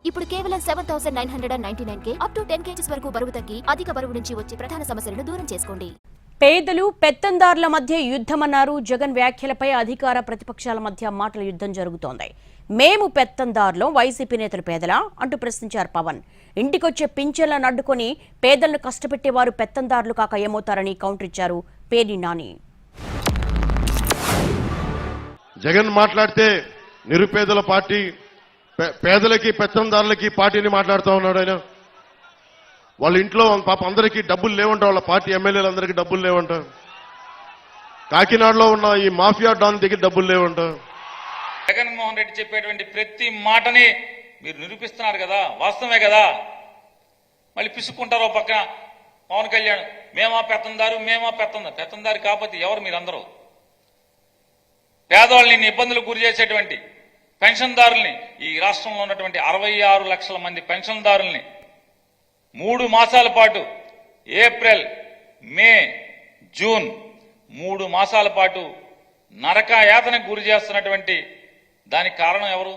ఇప్పుడు కేవలం 7,999 up to 10 kgs వరకు బరువు తగ్గి అధిక బరువు నుంచి వచ్చే ప్రధాన సమస్యలను దూరం చేసుకోండి. పేదలు పెత్తందారుల మధ్య యుద్ధమన్నారు జగన్. వ్యాఖ్యలపై అధికార ప్రతిపక్షాల మధ్య మాటల యుద్ధం జరుగుతోంది. మేము పెత్తందారులం, వైసీపీ నేతలు పేదలా అంటూ ప్రశ్నించారు పవన్. ఇంటికొచ్చే పింఛన్లను అడ్డుకొని పేదలను కష్టపెట్టేవారు పెత్తందారులు కాక ఏమవుతారని కౌంటర్ ఇచ్చారు పేర్ని నాని. జగన్ మాట్లాడితే నిరుపేదల పార్టీ, పేదలకి పెత్తందారులకి పార్టీని మాట్లాడుతూ ఉన్నాడు ఆయన. వాళ్ళ ఇంట్లో పాప అందరికీ డబ్బులు లేవంట, వాళ్ళ పార్టీ ఎమ్మెల్యేలందరికీ డబ్బులు లేవంట. కాకినాడలో ఉన్న ఈ మాఫియా డాన్ దగ్గర డబ్బులు లేవంట. జగన్మోహన్ రెడ్డి చెప్పేటువంటి ప్రతి మాటని మీరు నిరూపిస్తున్నారు కదా, వాస్తవమే కదా. మళ్ళీ పిసుక్కుంటారో పక్కన పవన్ కళ్యాణ్, మేమా పెత్తందారు, మేమా పెత్తందారు కాకపోతే ఎవరు మీరందరూ? పేదవాళ్ళని ఇబ్బందులకు గురి చేసేటువంటి పెన్షన్దారుల్ని, ఈ రాష్ట్రంలో ఉన్నటువంటి 66 లక్షల మంది పెన్షన్దారుల్ని 3 మాసాల పాటు, ఏప్రిల్, మే, జూన్ 3 మాసాల పాటు నరక యాతనకు గురి చేస్తున్నటువంటి దానికి కారణం ఎవరు?